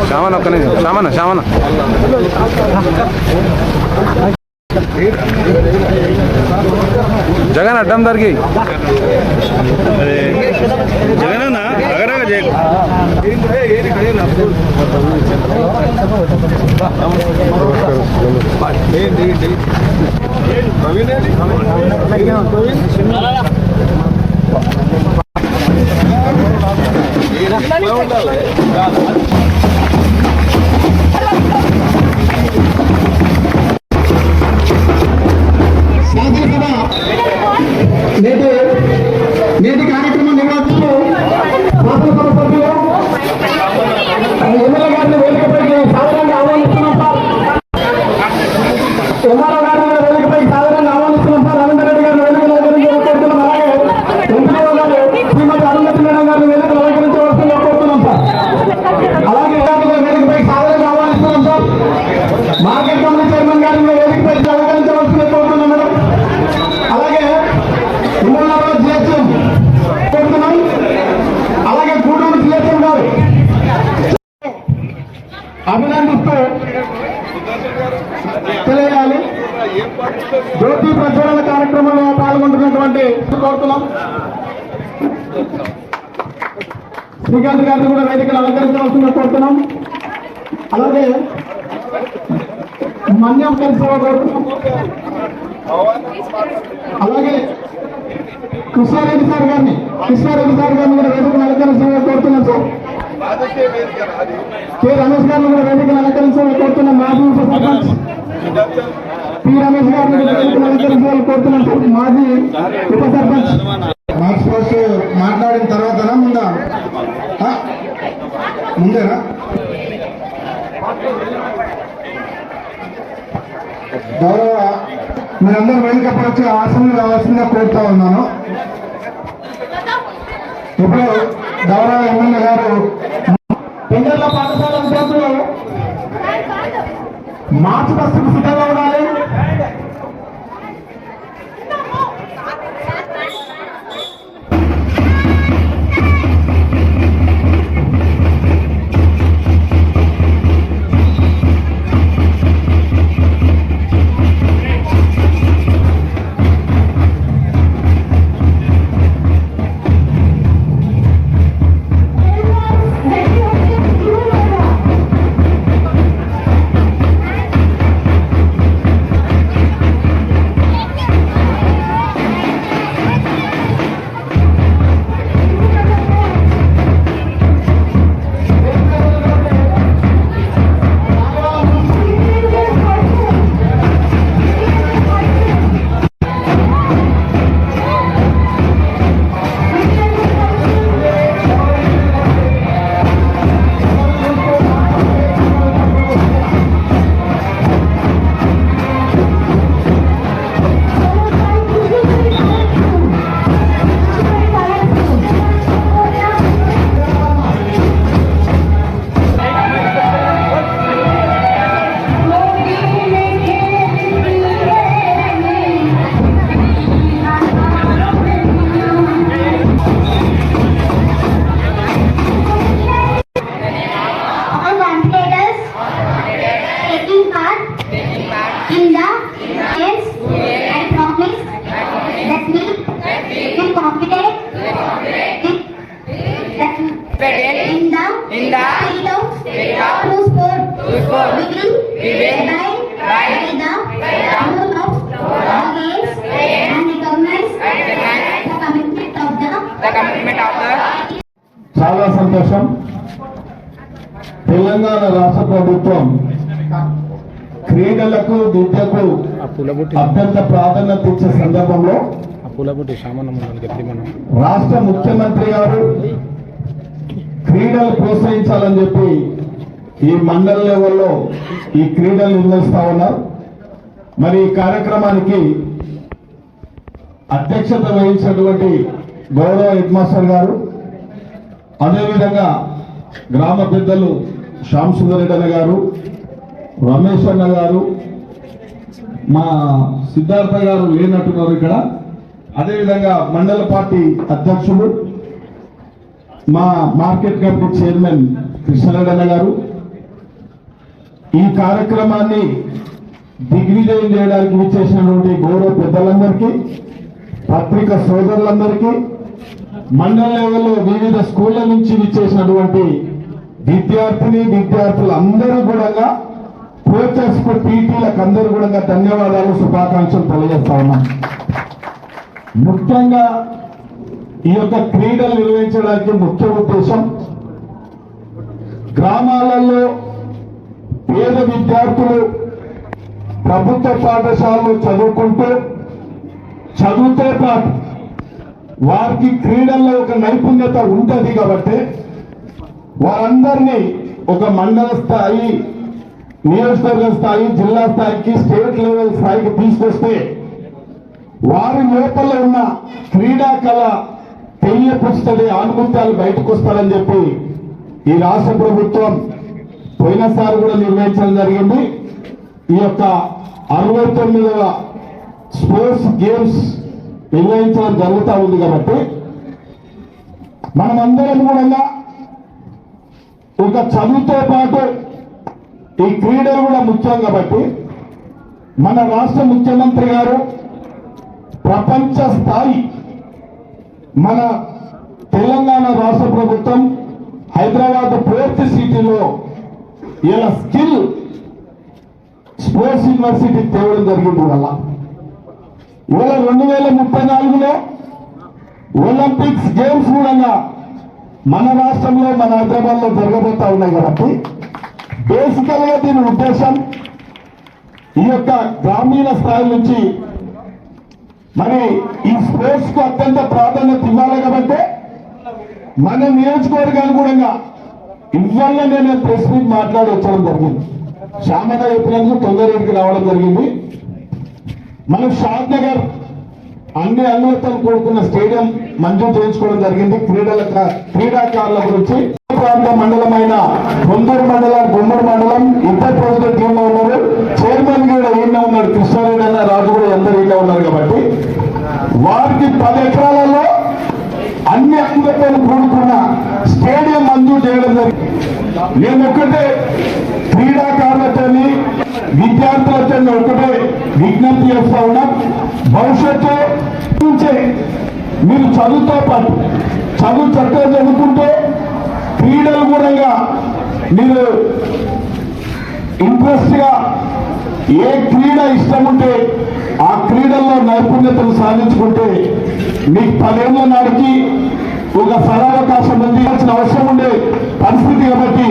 శ్యామన్ ఒక్క నిమిషం శ్యామన జగన్ అడ్డం దొరికి జగన్ నేటి కార్యక్రమం నిర్వహిస్తూ శాసనసభ సభ్యులు ఎమ్మెల్యే గారిని వేదికపైకి సాధారణంగా ఆహ్వానిస్తున్నాం సార్. ఎంఆర్ఓ గారిని వేదికపైకి సాధారణంగా ఆహ్వానిస్తున్నాం సార్. రవీందర్ రెడ్డి గారిని వేదికలు అలంకరించవలసిందిగా కోరుతున్నాం. అలాగే ఎంపీఓ గారు శ్రీమతి అరుంధతి మేడం గారిని వేదికలు అలంకరించవలసిందిగా కోరుతున్నాం సార్. అలాగే వేదికపైకి సాధారణంగా ఆహ్వానిస్తున్నాం సార్. మార్కెట్ కమిటీ చైర్మన్ గారిని వేదికపైకి అలంకరించవలసిందిగా కోరుతున్నాం మేడం. అలాగే అలాగే గూడూరు సిఎస్ఎం గారు అభినందిస్తూ తెలియాలి. జ్యోతి ప్రజ్వలన కార్యక్రమంలో పాల్గొంటున్నటువంటి కోరుతున్నాం. శ్రీకాంత్ గారిని కూడా వేదికలు అలంకరించవలసిందిగా కోరుతున్నాం. అలాగే మన్యం కలిసి కోరుతున్నాం. అలాగే కృష్ణారెడ్డి సార్ గారిని కూడా వేదికను అలంకరించాలని కోరుతున్నాం సార్. కె రమేష్ గారిని కూడా వేదికను అలంకరించాలని కోరుతున్నాం. మాజీ ఉప సర్పంచ్ పి రమేష్ గారిని కూడా వేదికను అలంకరించాలని కోరుతున్నాం సార్. మాజీ ఉప సర్పంచ్ మార్క్స్ పోస్ట్ మాట్లాడిన తర్వాతనా ముందేనా గౌరవ మీరందరూ వేదికపై వచ్చి ఆసనం రావాల్సిందిగా కోరుతా ఉన్నాను. ఇప్పుడు గౌరవ ఎమ్మెల్యే గారు పెండర్ల పాఠశాల విద్యార్థులు మార్చి బస్సుకు సిద్ధంగా ఉండాలి. చాలా సంతోషం. తెలంగాణ రాష్ట్ర ప్రభుత్వం క్రీడలకు విద్యకు అత్యంత ప్రాధాన్యత ఇచ్చే సందర్భంలో రాష్ట్ర ముఖ్యమంత్రి గారు క్రీడలు ప్రోత్సహించాలని చెప్పి ఈ మండల లెవెల్లో ఈ క్రీడలు నిర్వహిస్తా ఉన్నారు. మరి ఈ కార్యక్రమానికి అధ్యక్షత వహించినటువంటి గౌరవ హెడ్ మాస్టర్ గారు, అదేవిధంగా గ్రామ పెద్దలు శ్యామ్ సుందర్ రెడ్డి అన్న గారు, రమేష్ అన్న గారు, మా సిద్ధార్థ గారు లేనట్టున్నారు ఇక్కడ. అదేవిధంగా మండల పార్టీ అధ్యక్షులు మా మార్కెట్ కమిటీ చైర్మన్ కృష్ణారెడ్డి అన్న గారు, ఈ కార్యక్రమాన్ని దిగ్విజయం చేయడానికి విచ్చేసినటువంటి గౌరవ పెద్దలందరికీ, పత్రికా సోదరులందరికీ, మండల లెవెల్లో వివిధ స్కూళ్ల నుంచి విచ్చేసినటువంటి విద్యార్థులందరూ కూడా, కోచెస్ పీటీలకు అందరూ కూడా ధన్యవాదాలు, శుభాకాంక్షలు తెలియజేస్తా ఉన్నాం. ముఖ్యంగా ఈ యొక్క క్రీడలు నిర్వహించడానికి ముఖ్య ఉద్దేశం గ్రామాలలో పేద విద్యార్థులు ప్రభుత్వ పాఠశాలలో చదువుకుంటూ చదువుతో పాటు వారికి క్రీడల్లో ఒక నైపుణ్యత ఉంటుంది కాబట్టి వారందరినీ ఒక మండల స్థాయి, నియోజకవర్గ స్థాయి, జిల్లా స్థాయికి, స్టేట్ లెవెల్ స్థాయికి తీసుకొస్తే వారి లోపల ఉన్న క్రీడా కళ తెలియపరుస్తుంది, ఆనుకుంటాలు బయటకు వస్తారని చెప్పి ఈ రాష్ట్ర ప్రభుత్వం పోయినసారి కూడా నిర్వహించడం జరిగింది. ఈ యొక్క 69వ స్పోర్ట్స్ గేమ్స్ నిర్వహించడం జరుగుతూ ఉంది కాబట్టి మనమందరం కూడా ఒక చదువుతో పాటు ఈ క్రీడలు కూడా ముఖ్యం కాబట్టి మన రాష్ట్ర ముఖ్యమంత్రి గారు ప్రపంచ స్థాయి, మన తెలంగాణ రాష్ట్ర ప్రభుత్వం హైదరాబాద్ పోర్ట్ సిటీలో ఇలా స్కిల్ స్పోర్ట్స్ యూనివర్సిటీ తేవడం జరిగింది. వల్ల ఇవాళ 2034లో ఒలింపిక్స్ గేమ్స్ కూడా మన రాష్ట్రంలో, మన హైదరాబాద్ లో జరగబోతా ఉన్నాయి కాబట్టి బేసికల్ గా దీని ఉద్దేశం ఈ యొక్క గ్రామీణ స్థాయి నుంచి మరి ఈ స్పోర్ట్స్ కు అత్యంత ప్రాధాన్యత ఇవ్వాలి కాబట్టి మన నియోజకవర్గాలు కూడా ఇవాళ నేను ప్రెస్ మీట్ మాట్లాడి వచ్చడం జరిగింది. శ్యామన్న చెప్పినందుకు తొందరకి రావడం జరిగింది. మనం షాద్ నగర్ అన్ని అనుమతులు కూడుకున్న స్టేడియం మంజూరు చేయించుకోవడం జరిగింది. క్రీడాకారుల గురించి ప్రాంత మండలమైన గుంటూరు మండలం, గుమ్మడి మండలం ఇద్దరు ప్రెసిడెంట్ టీంలో ఉన్నారు. చైర్మన్ కూడా ఈయన ఉన్నాడు, కృష్ణారెడ్డి అన్న, రాజు కూడా అందరూ ఈయన ఉన్నారు కాబట్టి వారికి 10 ఎకరాలలో అన్ని అనుమతులు కూడుకున్న స్టేడియం మంజూరు చేయడం జరిగింది. నేను ఒక్కటే క్రీడాకారులతోని, విద్యార్థులతో ఒకటే విజ్ఞప్తి చేస్తా ఉన్నాం. భవిష్యత్తు నుంచే మీరు చదువుతో పాటు చదువు చక్కగా చదువుకుంటే క్రీడలు కూడా మీరు ఇంట్రెస్ట్ గా ఏ క్రీడ ఇష్టం ఉంటే ఆ క్రీడల్లో నైపుణ్యతను సాధించుకుంటే మీకు 10 ఏళ్ల నాటికి ఒక సదావకాశం అందించాల్సిన అవసరం ఉండే పరిస్థితి కాబట్టి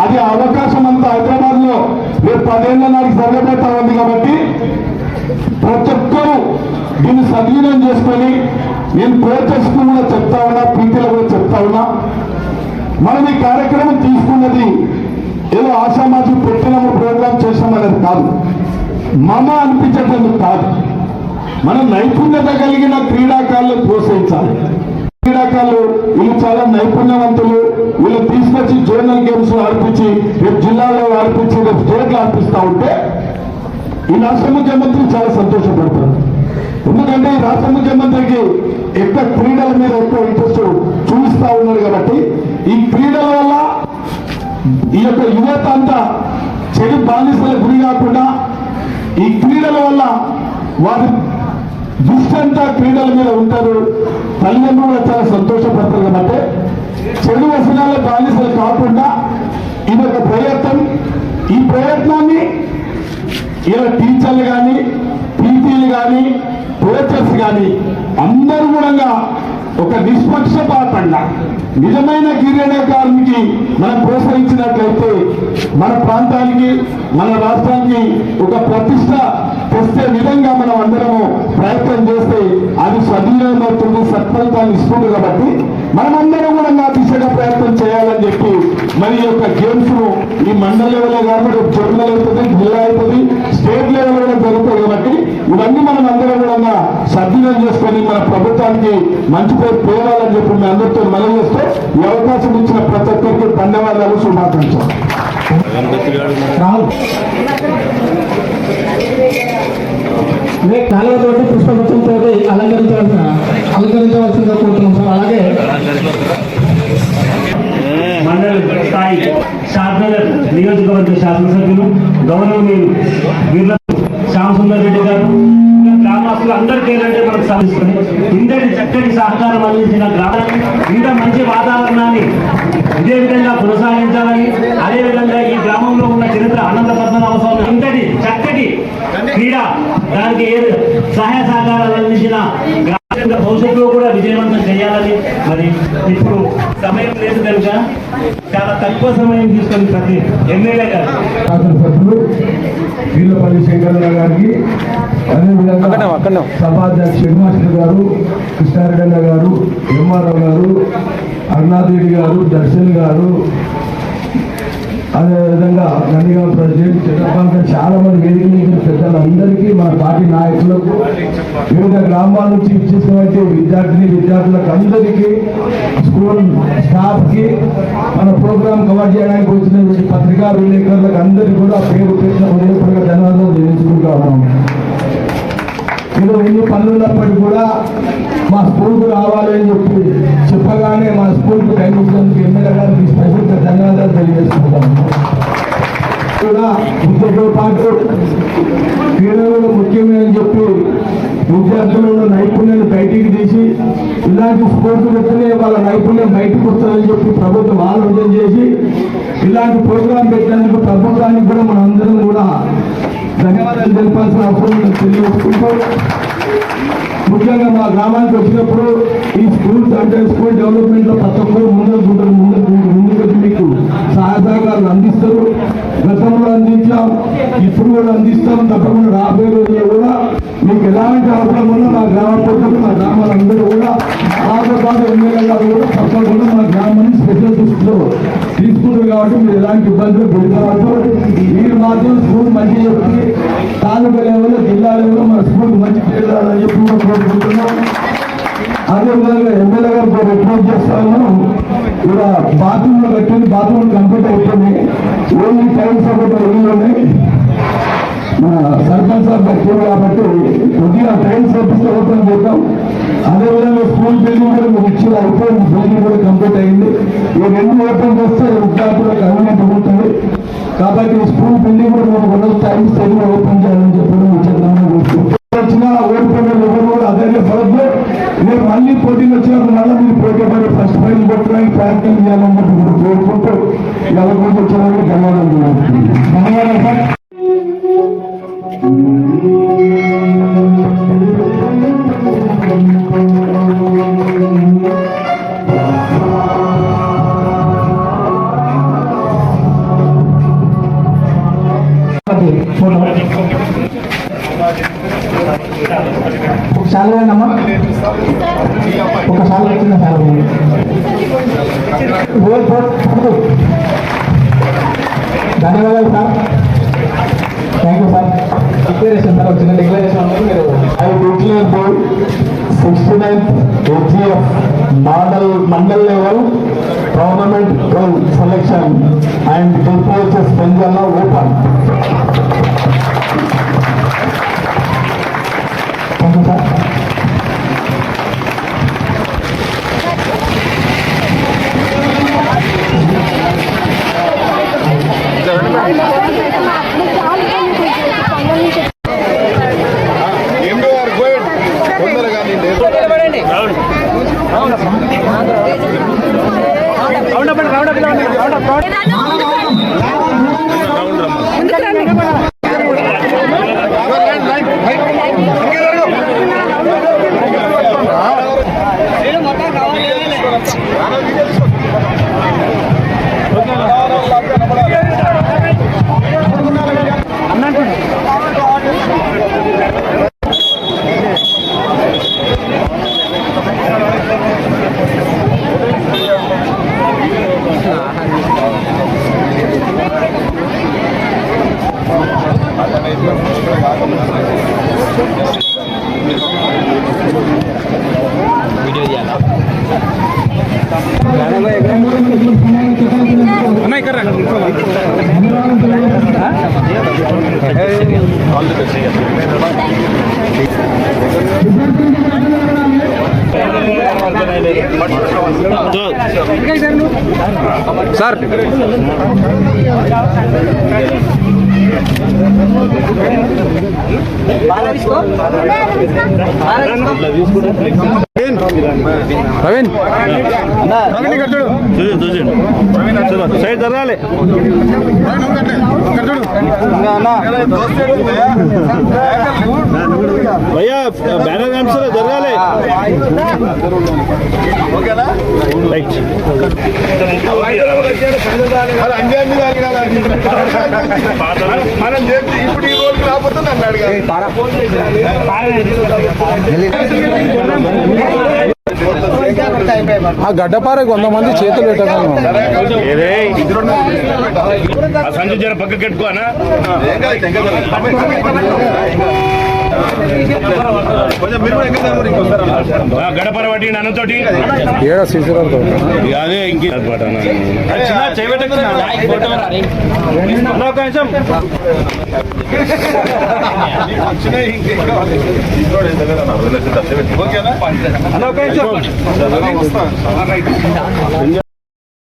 అది అవకాశం అంతా హైదరాబాద్ లో రేపు 10 ఏళ్ల నాటికి జరగబోతా ఉంది కాబట్టి ప్రతి ఒక్కరూ దీన్ని సద్వినియోగం చేసుకొని, నేను కోచెస్ కూడా చెప్తా ఉన్నా, పీటీలో కూడా చెప్తా ఉన్నా, మనం ఈ కార్యక్రమం తీసుకున్నది ఏదో ఆశామాషి పెట్టినప్పుడు ప్రోగ్రామ్ చేసామనేది కాదు, మమ అనిపించేటందుకు కాదు. మనం నైపుణ్యత కలిగిన క్రీడాకారులను ప్రోత్సహించాలి. క్రీడాకారులు వీళ్ళు చాలా నైపుణ్యవంతులు, వీళ్ళు తీసుకొచ్చి జోనల్ గేమ్స్ ఆడిపించి, రేపు జిల్లాలో ఆడిపించి, రేపు స్టేట్లో ఆడిపిస్తా ఉంటే ఈ రాష్ట్ర ముఖ్యమంత్రి చాలా సంతోషపడతారు. ఎందుకంటే ఈ రాష్ట్ర ముఖ్యమంత్రికి ఎక్కువ క్రీడల మీద ఎక్కువ ఇంట్రెస్ట్ చూపిస్తా ఉన్నాడు కాబట్టి ఈ క్రీడల వల్ల ఈ యొక్క యువత అంతా చెడు బానిసల గురి కాకుండా ఈ క్రీడల వల్ల వారి దృష్టి అంతా క్రీడల మీద ఉంటారు. తల్లిదండ్రులు కూడా చాలా సంతోషపడతారు కాబట్టి చెడు వ్యసనాల బానిసలు కాకుండా ఇదొక ప్రయత్నం. ఈ ప్రయత్నాన్ని ఇలా టీచర్లు కానీ, పీటీలు కానీ, కోచెస్ కానీ అందరూ కూడా ఒక నిష్పక్షపాతంగా నిజమైన క్రీడాకారునికి మనం ప్రోత్సహించినట్లయితే మన ప్రాంతానికి, మన రాష్ట్రానికి ఒక ప్రతిష్ట తెస్తే విధంగా మనం అందరము ప్రయత్నం చేస్తే అది సద్వినియోగం అవుతుంది, సత్ఫలితాన్ని ఇస్తుంది. కాబట్టి మనమందరం కూడా నా దిశగా ప్రయత్నం చేయాలని చెప్పి మరి ఈ యొక్క గేమ్స్ ను ఈ మండల లెవెల్లో కాబట్టి జోనల్ అవుతుంది, జిల్లా అవుతుంది, స్టేట్ లెవెల్ కూడా జరుగుతాయి. కాబట్టి ఇవన్నీ మనం అందరం కూడా సద్వినియోగం చేసుకొని మన ప్రభుత్వానికి మంచి పేరు పేరాలని చెప్పి మీ అందరితో మనం చేస్తూ ఈ అవకాశం ఇచ్చిన ప్రతి ఒక్కరికి ధన్యవాదాలు, శుభాకాంక్షలు. కాలువతోటి పుష్పగుచ్చంతో అలంకరించవలసిందిగా కోరుతున్నాం సార్. అలాగే మండల స్థాయి షాద్నగర్ నియోజకవర్గ శాసనసభ్యులు గౌరవనీయులు వీర్ల శ్యామసుందర్ రెడ్డి గారు, గ్రామస్తులు అందరికీ ఏంటంటే మనకు సాధిస్తుంది ఇంతటి చక్కటి సహకారం అందించిన గ్రామాన్ని, ఇంత మంచి వాతావరణాన్ని ఇదే విధంగా కొనసాగించాలని, అదేవిధంగా ఈ గ్రామంలో ఉన్న చరిత్ర అనంత పద్మనాభ స్వామి ఇంతటి చక్కటి క్రీడ దానికి సహాయ సహకారాలు అందించిన భవిష్యత్తులో కూడా విజయవంతం చేయాలని, మరి ఇప్పుడు సమయం లేదు కనుక చాలా తక్కువ సమయం తీసుకొని ప్రతి ఎమ్మెల్యే గారు శాసనసభ్యులు వీళ్ళపల్లి శంకరరావు గారికి, అదేవిధంగా సభాధ్యక్షుడు శ్రీనివాసులు గారు, కృష్ణారెడ్డి గారు, ఎంఆర్ఓ గారు, అరుణాథరెడ్డి గారు, దర్శన్ గారు, అదేవిధంగా నందిగామ ప్రెసిడెంట్ చంద్రబాబు, చాలా మంది వేదిక నుంచి పెద్దలందరికీ, మన పార్టీ నాయకులకు, వివిధ గ్రామాల నుంచి ఇచ్చేసినటువంటి విద్యార్థులకు అందరికీ, స్కూల్ స్టాఫ్కి, మన ప్రోగ్రాం కవర్ చేయడానికి వచ్చినటువంటి పత్రికా విలేకరులకు అందరికీ కూడా పేరు పెట్టిన హృదయపూర్వక ధన్యవాదాలు తెలియజేసుకుంటా ఉన్నాం. ఏదో ఎన్ని పనులు ఉన్నప్పటికీ కూడా మా స్కూల్కు రావాలి అని చెప్పగానే మా స్కూల్కి టైం ఇచ్చినందుకు ఎమ్మెల్యే గారికి స్పెషల్గా ధన్యవాదాలు తెలియజేసుకుంటాం. కూడా విద్యతో పాటు క్రీడలలో ముఖ్యమే అని చెప్పి విద్యార్థులలో నైపుణ్యాన్ని బయటికి తీసి ఇలాంటి స్పోర్ట్స్ పెడితేనే వాళ్ళ నైపుణ్యం బయటకు వస్తుందని చెప్పి ప్రభుత్వం ఆలోచన చేసి ఇలాంటి ప్రోగ్రాం పెట్టినందుకు ప్రభుత్వానికి కూడా మనం అందరం కూడా ధన్యవాదాలు తెలిపాల్సిన అవసరం తెలియజేసుకుంటూ, ముఖ్యంగా మా గ్రామానికి వచ్చినప్పుడు ఈ స్కూల్స్ అంటే స్కూల్ డెవలప్మెంట్లో ప్రతి ఒక్కరు ముందుకు వచ్చి మీకు సహాయ సహకారాలు అందిస్తారు. గతంలో అందించాం, ఇప్పుడు కూడా అందిస్తాం. తప్పకుండా రాబోయే రోజుల్లో కూడా మీకు ఎలాంటి అవసరం ఉన్నా మా గ్రామ ప్రజలు, మా గ్రామాలందరూ కూడా మాతో పాటు ఎమ్మెల్యే గారు కూడా తప్పకుండా మా గ్రామాన్ని స్పెషల్ దృష్టిలో తీసుకుంటారు. కాబట్టి మీరు ఎలాంటి ఇబ్బందులు పెడతారు. మీరు మాత్రం స్కూల్ మంచి చెప్పి తాలూకా లెవెల్లో, జిల్లా లెవెల్లో మన స్కూల్ మంచి పేరు రావాలని చెప్పి కూడా కోరుకుంటున్నాం. అదేవిధంగా ఎమ్మెల్యే గారితో రిక్వెస్ట్ చేస్తాను, ఇలా బాత్రూంలో కట్టింది, బాత్రూమ్ కంప్లీట్ అయిపోయింది. ఓన్లీ టైమ్స్ ఒకటి ఉన్నాయి, మన సర్పంచ్ సార్ కట్టారు కాబట్టి కొద్దిగా టైమ్స్ పంపిస్తే ఓపెన్ చేద్దాం. అదేవిధంగా స్కూల్ బిల్డింగ్ కూడా మీరు ఇచ్చిన అయిపోయింది, బిల్డింగ్ కూడా కంప్లీట్ అయింది. ఈ రెండు ఓపెన్ చేస్తే విద్యార్థులకు కన్వీనియంట్ ఉంటుంది. కాబట్టి స్కూల్ బిల్డింగ్ కూడా మీరు కొన్ని టైమ్స్ తెలియ ఓపెన్ చేయాలని చెప్పి మీరు చెప్తామని వచ్చిన ఓడిపోయిన ఎవరు కూడా అదే పడద్దు. రేపు మళ్ళీ పోటీలు వచ్చినప్పుడు మళ్ళీ మీరు పోటీ పడి ఫస్ట్ ప్రైజ్ కొట్టడానికి ప్రయత్నం చేయాలని చెప్పి కోరుకుంటూ ఎవరి గురించి వచ్చిన ధన్యవాదాలు సార్. ఒకసారి అమ్మా, ఒకసారి వచ్చిన సార్ ధన్యవాదాలు sir. Thank you sir. Declaration sir, వచ్చిన డిక్లరేషన్ మీరు I declare board 69th AGF mandal level tournament selection and temperatures Penjala open. Thank you sir. Round sir Praveen side జరగాలి భయ్యా బ్యానర్ కనిపిస్తలే జరగాలి రైట్ మనం చేసి ఇప్పుడు ఈ రోజు రాకపోతే నన్ను అడిగారు ఆ గడ్డపారకు 100 మంది చేతులు పెట్టగలను సంజు జర పక్కకి పెట్టుకోనా కొంచెం మీరు కూడా ఎక్కడ గడపర పట్టి అన్నతోటి ఏడా సీసీలతో అదే ఇంకే ఓకేనా